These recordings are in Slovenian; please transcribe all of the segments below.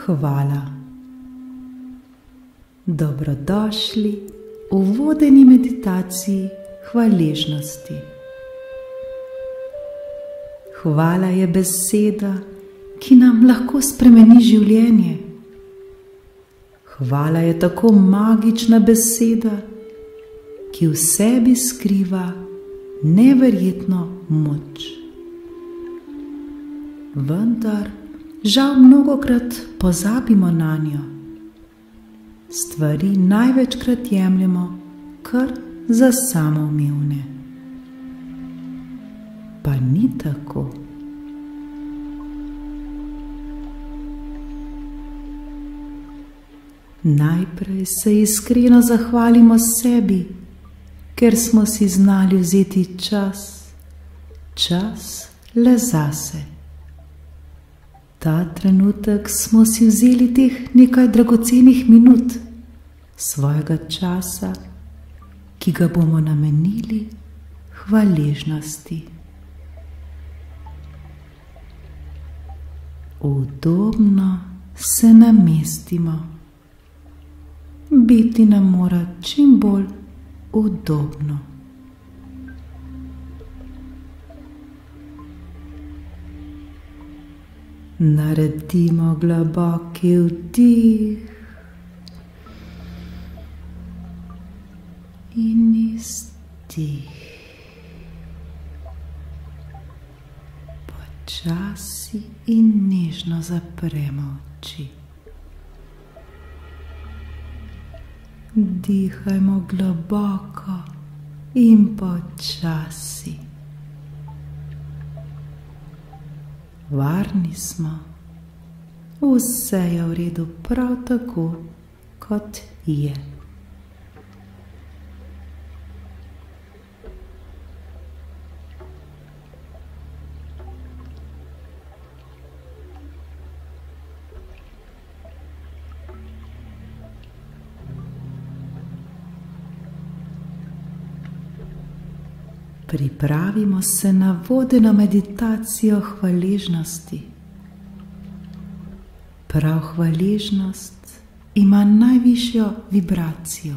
hvala. Dobrodošli v vodeni meditaciji hvaležnosti. Hvala je beseda, ki nam lahko spremeni življenje. Hvala je tako magična beseda, ki v sebi skriva neverjetno moč. Vendar žal mnogokrat pozabimo nanjo. Stvari največkrat jemljemo kar za samoumevne. Pa ni tako. Najprej se iskreno zahvalimo sebi, ker smo si znali vzeti čas le zase. Ta trenutek smo si vzeli teh nekaj dragocenih minut svojega časa, ki ga bomo namenili hvaležnosti. Udobno se namestimo. Biti nam mora čim bolj udobno. Naredimo globoki vdih in izdih. Počasi in nežno zapremo oči. Dihajmo globoko in počasi. Varni smo, vse je v redu prav tako, kot je. Pripravimo se na vodeno meditacijo hvaležnosti. Prav hvaležnost ima najvišjo vibracijo.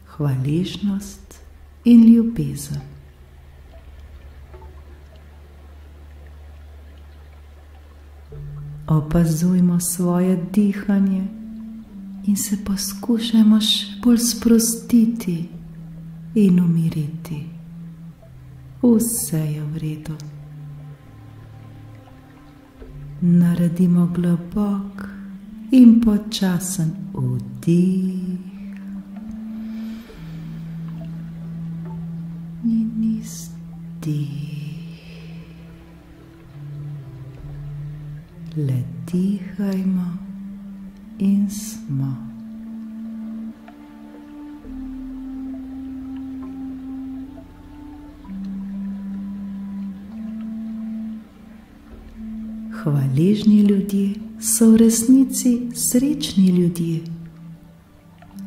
Hvaležnost in ljubezen. Opazujmo svoje dihanje in se poskušajmo še bolj sprostiti in umiriti. Vse je v redu. Naredimo globok in počasen vdih in izdih. Le dihajmo in smo. Hvaležni ljudje so v resnici srečni ljudje.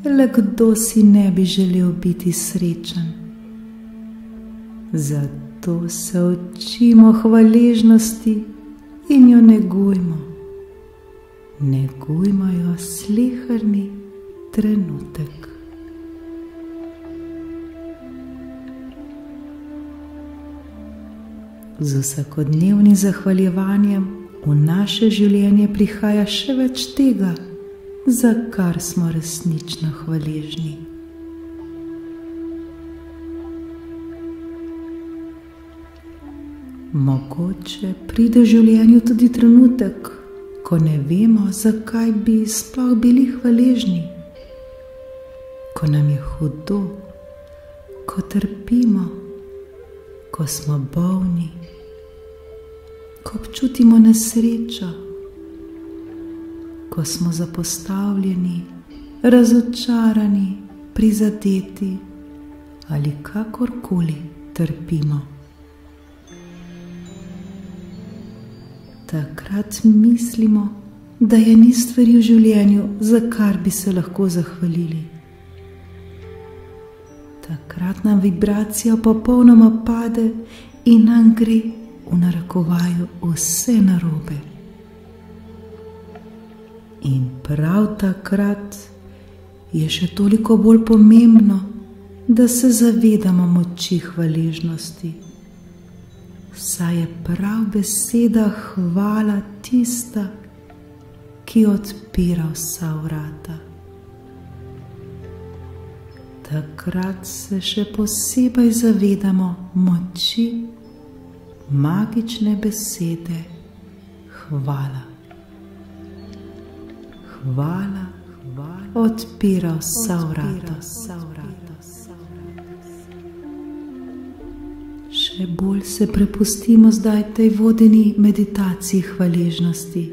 Le kdo si ne bi želel biti srečen? Zato se učimo hvaležnosti in jo negujmo. Negujmo jo sleherni trenutek. Z vsakodnevnim zahvaljevanjem v naše življenje prihaja še več tega, za kar smo resnično hvaležni. Mogoče pride v življenju tudi trenutek, ko ne vemo, zakaj bi sploh bili hvaležni. Ko nam je hudo, ko trpimo, ko smo bolni, ko občutimo nesrečo, ko smo zapostavljeni, razočarani, prizadeti ali kakorkoli trpimo. Takrat mislimo, da je ni stvari v življenju, za kar bi se lahko zahvalili. Takrat nam vibracija popolnoma pade in nam gre v narekovaju vse narobe. In prav takrat je še toliko bolj pomembno, da se zavedamo moči hvaležnosti. Saj je prav beseda hvala tista, ki odpira vsa vrata. Takrat se še posebej zavedamo moči magične besede hvala. Hvala odpira vsa vrata. Še bolj se prepustimo zdaj tej vodeni meditaciji hvaležnosti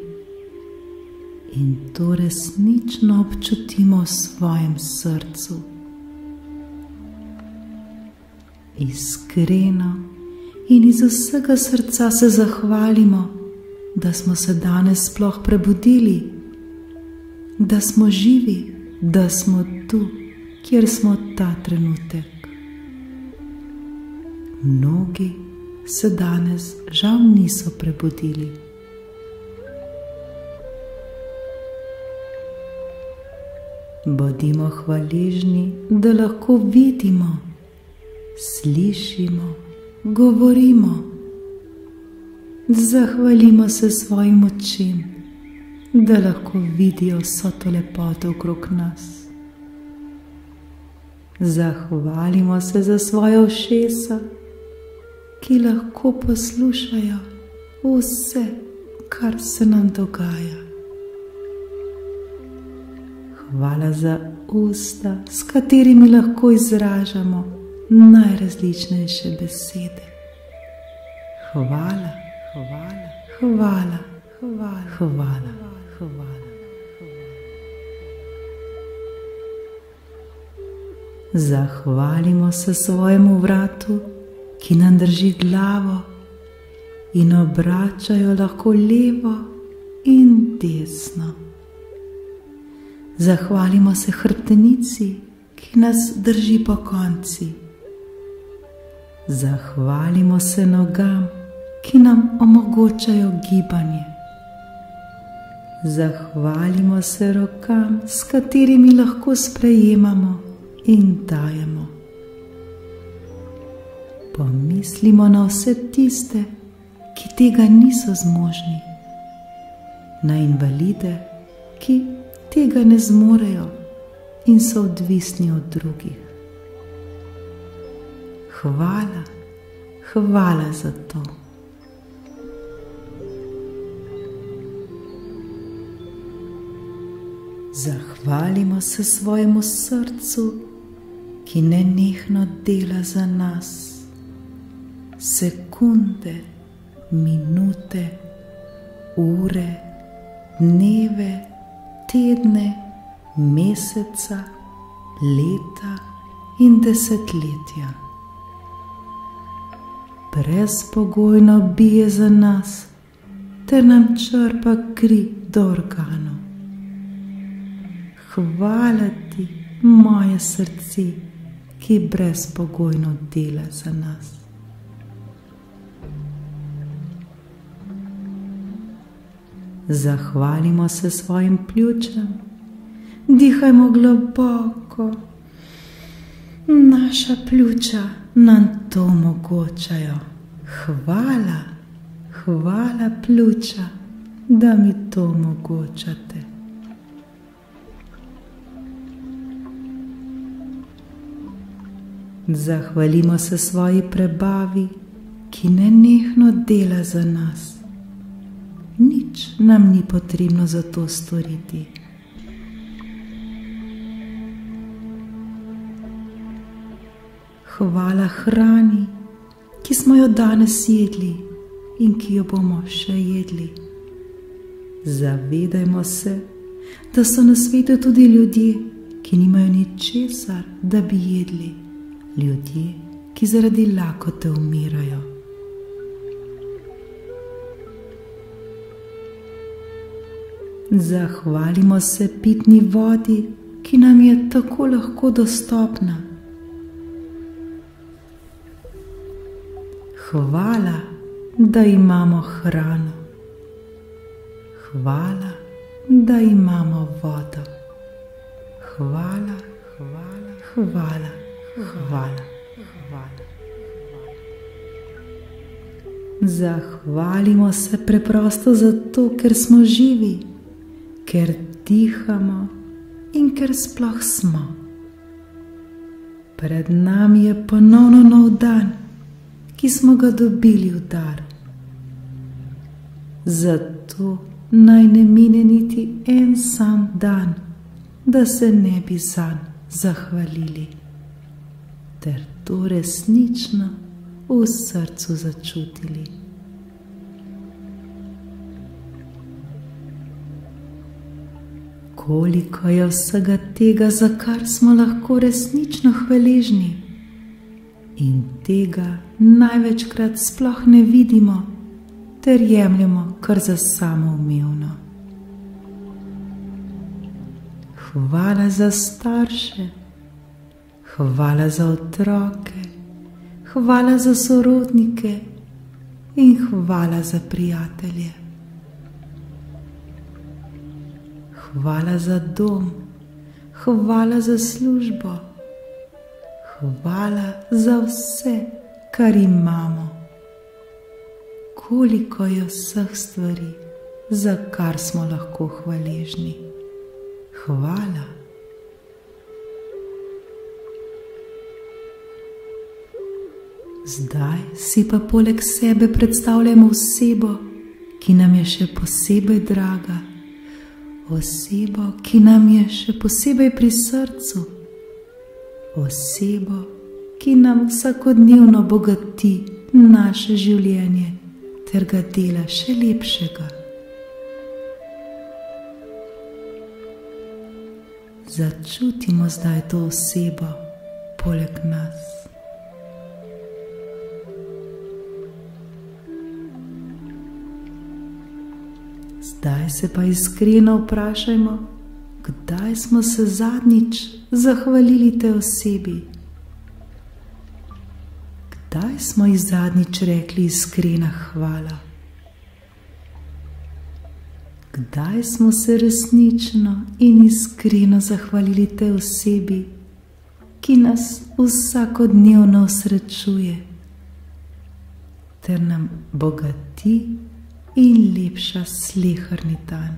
in to resnično občutimo v svojem srcu. Iskreno in iz vsega srca se zahvalimo, da smo se danes sploh prebudili, da smo živi, da smo tu, kjer smo ta trenutek. Mnogi se danes žal niso prebudili. Bodimo hvaležni, da lahko vidimo, slišimo, govorimo. Zahvalimo se svojim očem, da lahko vidijo vso to lepoto okrog nas. Zahvalimo se za svoja ušesa, ki lahko poslušajo vse, kar se nam dogaja. Hvala za usta, s katerimi lahko izražamo najrazličnejše besede. Hvala, hvala, hvala, hvala, hvala, hvala. Zahvalimo se svojemu vratu, ki nam drži glavo in obračajo lahko levo in desno. Zahvalimo se hrbtenici, ki nas drži pokonci. Zahvalimo se nogam, ki nam omogočajo gibanje. Zahvalimo se rokam, s katerimi lahko sprejemamo in dajemo. Pomislimo na vse tiste, ki tega niso zmožni, na invalide, ki tega ne zmorejo in so odvisni od drugih. Hvala, hvala za to. Zahvalimo se svojemu srcu, ki nenehno dela za nas. Sekunde, minute, ure, dneve, tedne, meseca, leta in desetletja. Brezpogojno bije za nas, ter nam črpa kri do organov. Hvala ti, moje srce, ki brezpogojno dela za nas. Zahvalimo se svojim pljučem, dihajmo globoko. Naša pljuča nam to omogočajo. Hvala, hvala pljuča, da mi to omogočate. Zahvalimo se svoji prebavi, ki nenehno dela za nas. Nič nam ni potrebno za to storiti. Hvala hrani, ki smo jo danes jedli in ki jo bomo še jedli. Zavedajmo se, da so na svetu tudi ljudje, ki nimajo ničesar, da bi jedli. Ljudje, ki zaradi lakote umirajo. Zahvalimo se pitni vodi, ki nam je tako lahko dostopna. Hvala, da imamo hrano. Hvala, da imamo vodo. Hvala, hvala, hvala, hvala, hvala. Zahvalimo se preprosto zato, ker smo živi, ker dihamo in ker sploh smo. Pred nami je ponovno nov dan, ki smo ga dobili v dar. Zato naj ne mine niti en sam dan, da se ne bi zanj zahvalili, ter to resnično v srcu začutili. Koliko je vsega tega, za kar smo lahko resnično hvaležni, in tega največkrat sploh ne vidimo ter jemljemo kar za samoumevno. Hvala za starše, hvala za otroke, hvala za sorodnike in hvala za prijatelje. Hvala za dom, hvala za službo, hvala za vse, kar imamo. Koliko je vseh stvari, za kar smo lahko hvaležni. Hvala. Zdaj si pa poleg sebe predstavljamo osebo, ki nam je še posebej draga, osebo, ki nam je še posebej pri srcu, osebo, ki nam vsakodnevno bogati naše življenje ter ga dela še lepšega. Začutimo zdaj to osebo poleg nas. Zdaj se pa iskreno vprašajmo, kdaj smo se zadnjič zahvalili tej osebi. Kdaj smo ji zadnjič rekli iskrena hvala? Kdaj smo se resnično in iskreno zahvalili tej osebi, ki nas vsakodnevno osrečuje ter nam bogati in lepša sleherni dan?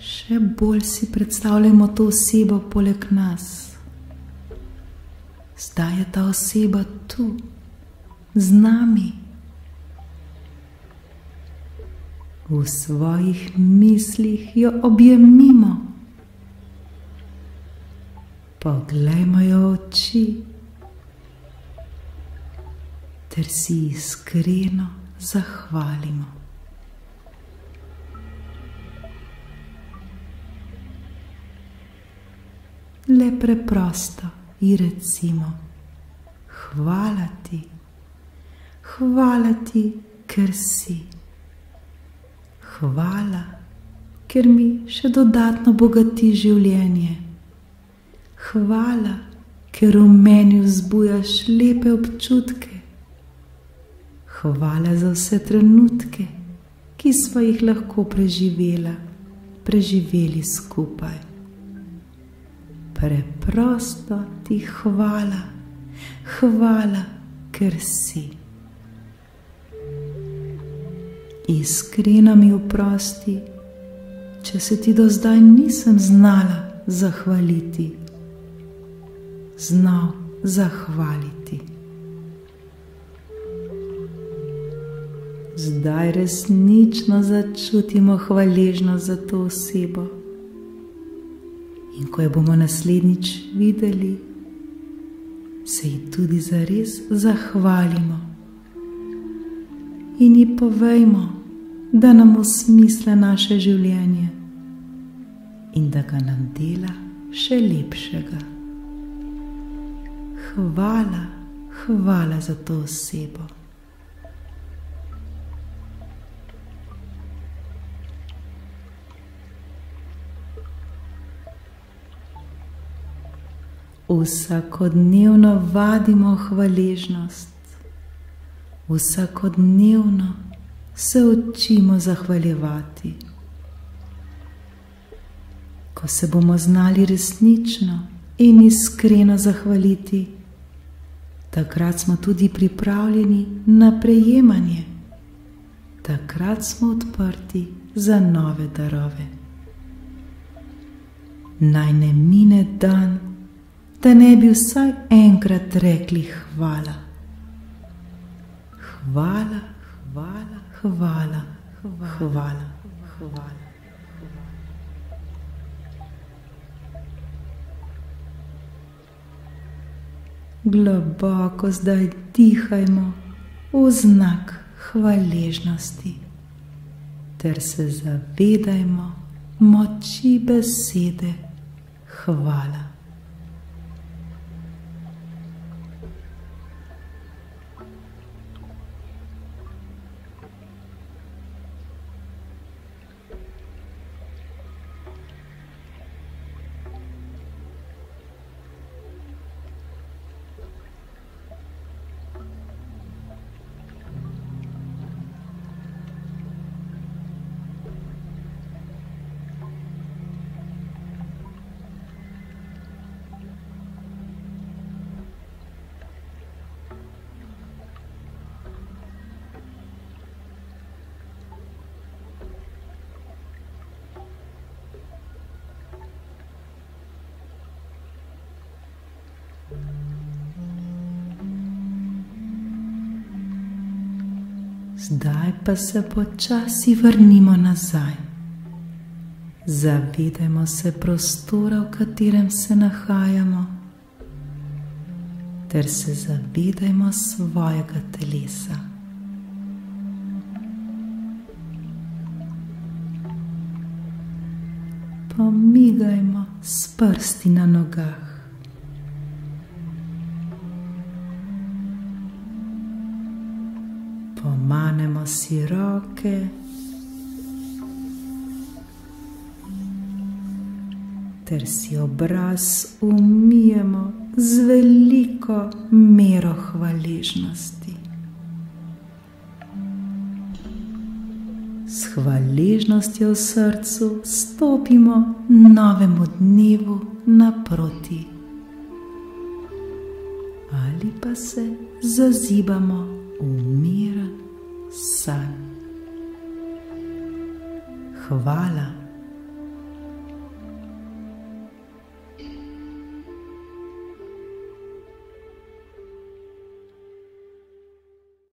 Še bolj si predstavljamo to osebo poleg nas. Zdaj je ta oseba tu, z nami. V svojih mislih jo objemimo. Poglejmo jo v oči ter si iskreno zahvalimo. Le preprosto ji recimo: hvala ti, ker si. Hvala, ker mi še dodatno bogati življenje. Hvala, ker v meni vzbujaš lepe občutke. Hvala za vse trenutke, ki sva jih lahko preživeli skupaj. Preprosto ti hvala, ker si. Iskreno mi oprosti, če se ti do zdaj nisem znala zahvaliti, znal zahvaliti. Zdaj resnično začutimo hvaležnost za to osebo. In ko jo bomo naslednjič videli, se ji tudi zares zahvalimo in ji povejmo, da nam osmisla naše življenje in da ga nam dela še lepšega. Hvala za to osebo. Vsakodnevno vadimo hvaležnost, Vsakodnevno se učimo zahvaljevati. Ko se bomo znali resnično in iskreno zahvaliti, takrat smo tudi pripravljeni na prejemanje. Takrat smo odprti za nove darove. Naj ne mine dan, da ne bi vsaj enkrat rekli hvala. Hvala, hvala, hvala, hvala, hvala. Globoko zdaj dihajmo v znak hvaležnosti ter se zavedajmo moči besede hvala. Zdaj pa se počasi vrnimo nazaj. Zavedajmo se prostora, v katerem se nahajamo, ter se zavedajmo svojega telesa. Pomigajmo s prsti na nogah. Pomanemo si roke ter si obraz umijemo z veliko mero hvaležnosti. S hvaležnostjo v srcu stopimo novemu dnevu naproti ali pa se zazibamo v miren san. Hvala.